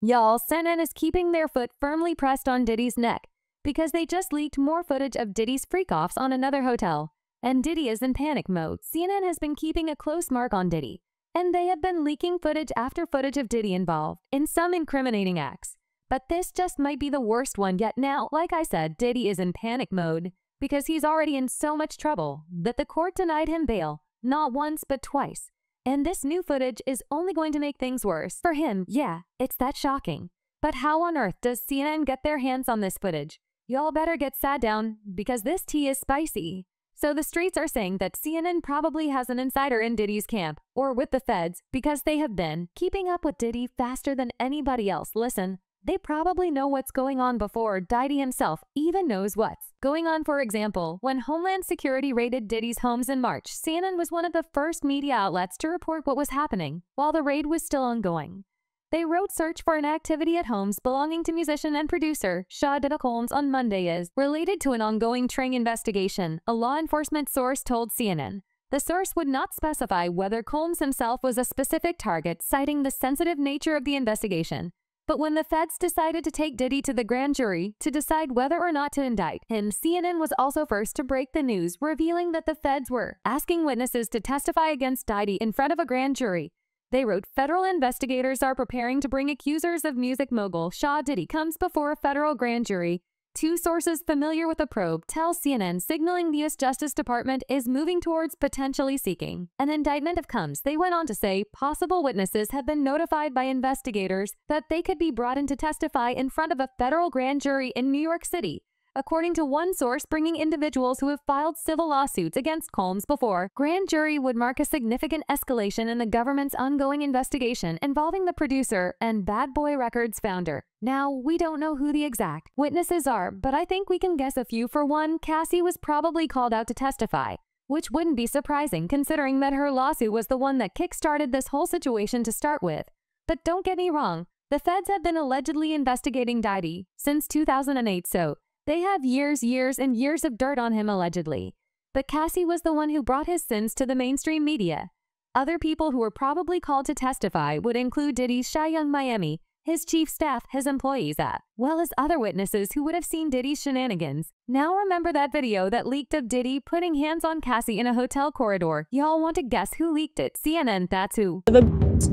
Y'all, CNN is keeping their foot firmly pressed on Diddy's neck because they just leaked more footage of Diddy's freak-offs on another hotel. And Diddy is in panic mode. CNN has been keeping a close mark on Diddy, and they have been leaking footage after footage of Diddy involved in some incriminating acts. But this just might be the worst one yet. Now, like I said, Diddy is in panic mode because he's already in so much trouble that the court denied him bail, not once but twice. And this new footage is only going to make things worse for him. Yeah, it's that shocking. But how on earth does CNN get their hands on this footage? Y'all better get sat down because this tea is spicy. So the streets are saying that CNN probably has an insider in Diddy's camp or with the feds because they have been keeping up with Diddy faster than anybody else. Listen, they probably know what's going on before Diddy himself even knows what's going on. For example, when Homeland Security raided Diddy's homes in March, CNN was one of the first media outlets to report what was happening while the raid was still ongoing. They wrote search for an activity at homes belonging to musician and producer Fr3ak0ffs on Monday is related to an ongoing Tring investigation, a law enforcement source told CNN. The source would not specify whether Combs himself was a specific target, citing the sensitive nature of the investigation. But when the feds decided to take Diddy to the grand jury to decide whether or not to indict him, CNN was also first to break the news, revealing that the feds were asking witnesses to testify against Diddy in front of a grand jury. They wrote, federal investigators are preparing to bring accusers of music mogul Diddy comes before a federal grand jury. Two sources familiar with the probe tell CNN, signaling the U.S. Justice Department is moving towards potentially seeking an indictment of Combs. They went on to say possible witnesses have been notified by investigators that they could be brought in to testify in front of a federal grand jury in New York City. According to one source, bringing individuals who have filed civil lawsuits against Combs before grand jury would mark a significant escalation in the government's ongoing investigation involving the producer and Bad Boy Records founder. Now, we don't know who the exact witnesses are, but I think we can guess a few. For one, Cassie was probably called out to testify, which wouldn't be surprising considering that her lawsuit was the one that kick-started this whole situation to start with. But don't get me wrong, the feds have been allegedly investigating Diddy since 2008, so they have years and years of dirt on him allegedly. But Cassie was the one who brought his sins to the mainstream media. Other people who were probably called to testify would include Diddy's Shy Young Miami, his chief staff, his employees as well as other witnesses who would have seen Diddy's shenanigans. Now remember that video that leaked of Diddy putting hands on Cassie in a hotel corridor? Y'all want to guess who leaked it? CNN, that's who.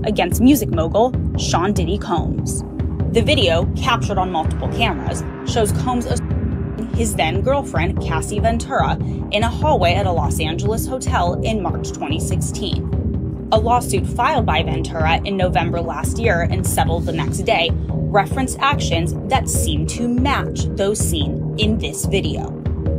Against music mogul Sean Diddy Combs. The video, captured on multiple cameras, shows Combs his then-girlfriend, Cassie Ventura, in a hallway at a Los Angeles hotel in March 2016. A lawsuit filed by Ventura in November last year and settled the next day referenced actions that seem to match those seen in this video.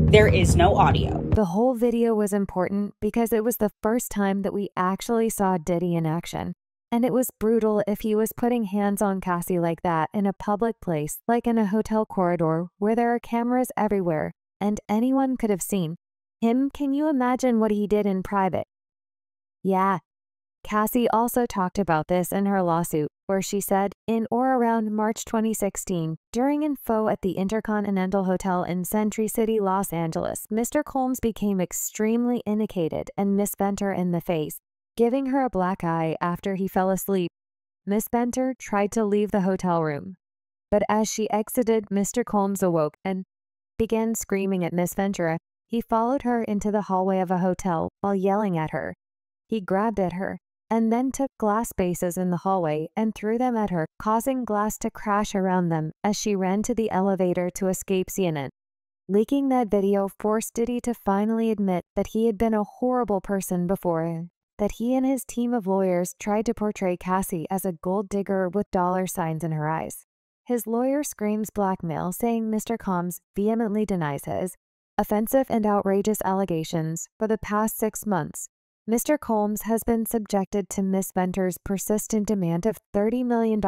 There is no audio. The whole video was important because it was the first time that we actually saw Diddy in action. And it was brutal if he was putting hands on Cassie like that in a public place, like in a hotel corridor where there are cameras everywhere and anyone could have seen him. Can you imagine what he did in private? Yeah. Cassie also talked about this in her lawsuit, where she said, in or around March 2016, during info at the Intercontinental Hotel in Century City, Los Angeles, Mr. Combs became extremely indicated and Miss Ventura in the face, giving her a black eye after he fell asleep. Miss Ventura tried to leave the hotel room, but as she exited, Mr. Combs awoke and began screaming at Miss Ventura. He followed her into the hallway of a hotel while yelling at her. He grabbed at her and then took glass bases in the hallway and threw them at her, causing glass to crash around them as she ran to the elevator to escape. CNN. Leaking that video forced Diddy to finally admit that he had been a horrible person before, that he and his team of lawyers tried to portray Cassie as a gold digger with dollar signs in her eyes. His lawyer screams blackmail, saying Mr. Combs vehemently denies his offensive and outrageous allegations. For the past 6 months, Mr. Combs has been subjected to Miss Ventura's persistent demand of $30 million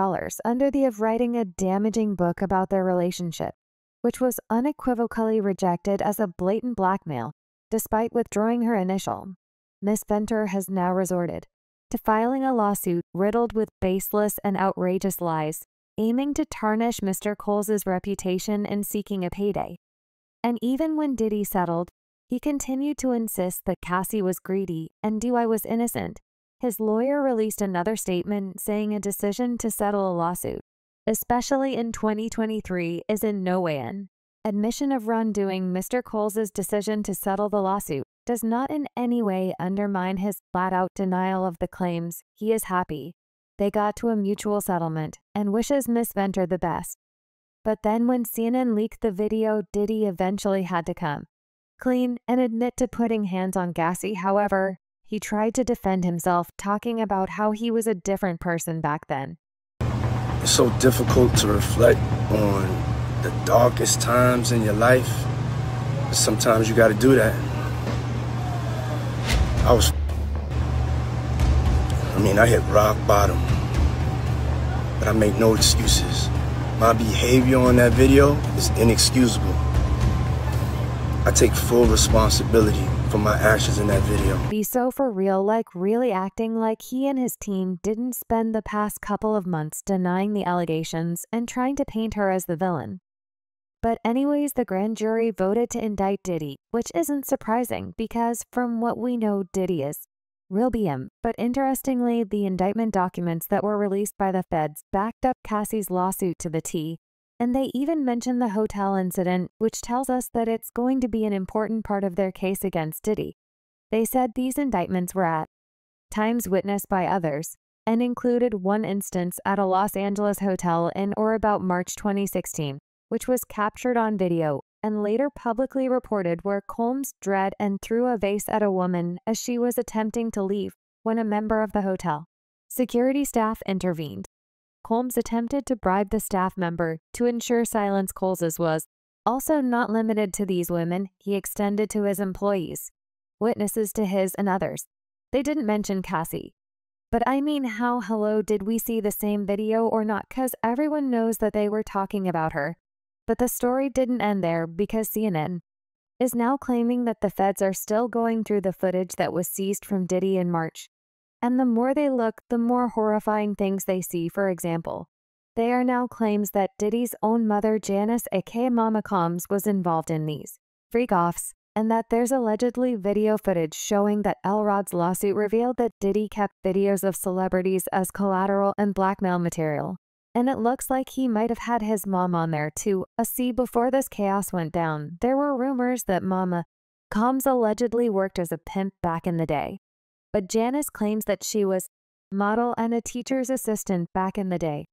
under the of writing a damaging book about their relationship, which was unequivocally rejected as a blatant blackmail, despite withdrawing her initial. Miss Ventura has now resorted to filing a lawsuit riddled with baseless and outrageous lies, aiming to tarnish Mr. Coles's reputation and seeking a payday. And even when Diddy settled, he continued to insist that Cassie was greedy and I was innocent. His lawyer released another statement saying a decision to settle a lawsuit especially in 2023, is in no way in. Admission of wrongdoing. Mr. Coles' decision to settle the lawsuit does not in any way undermine his flat-out denial of the claims. He is happy they got to a mutual settlement and wishes Miss Venter the best. But then when CNN leaked the video, Diddy eventually had to come clean and admit to putting hands on Cassie. However, he tried to defend himself, talking about how he was a different person back then. It's so difficult to reflect on the darkest times in your life. Sometimes you got to do that. I hit rock bottom, but I make no excuses. My behavior on that video is inexcusable. I take full responsibility for my actions in that video. Be so for real, like really acting like he and his team didn't spend the past couple of months denying the allegations and trying to paint her as the villain. But anyways, the grand jury voted to indict Diddy, which isn't surprising because from what we know, Diddy is real BM. But interestingly, the indictment documents that were released by the feds backed up Cassie's lawsuit to the T, and they even mentioned the hotel incident, which tells us that it's going to be an important part of their case against Diddy. They said these indictments were at times witnessed by others and included one instance at a Los Angeles hotel in or about March 2016, which was captured on video and later publicly reported, where Combs dread and threw a vase at a woman as she was attempting to leave when a member of the hotel security staff intervened. Combs attempted to bribe the staff member to ensure silence. Coles was also not limited to these women. He extended to his employees, witnesses to his and others. They didn't mention Cassie. But I mean, how hello did we see the same video or not? Because everyone knows that they were talking about her. But the story didn't end there, because CNN is now claiming that the feds are still going through the footage that was seized from Diddy in March. And the more they look, the more horrifying things they see. For example, they are now claims that Diddy's own mother, Janice, aka Mama Combs, was involved in these freak-offs, and that there's allegedly video footage showing that Elrod's lawsuit revealed that Diddy kept videos of celebrities as collateral and blackmail material. And it looks like he might have had his mom on there too. See, before this chaos went down, there were rumors that Mama Combs allegedly worked as a pimp back in the day. But Janice claims that she was a model and a teacher's assistant back in the day.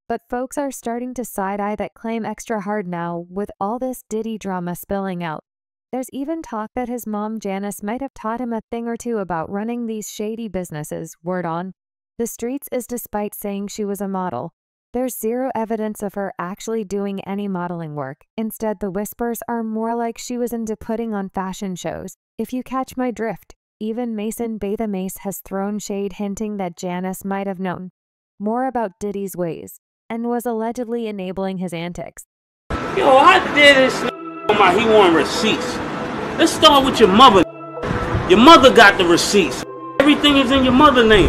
But folks are starting to side-eye that claim extra hard now with all this Diddy drama spilling out. There's even talk that his mom Janice might have taught him a thing or two about running these shady businesses. Word on the streets is, despite saying she was a model, there's zero evidence of her actually doing any modeling work. Instead, the whispers are more like she was into putting on fashion shows, if you catch my drift. Even Mason Bay the Mace has thrown shade, hinting that Janice might have known more about Diddy's ways and was allegedly enabling his antics. Yo, I did this he want receipts. Let's start with your mother. Your mother got the receipts. Everything is in your mother's name.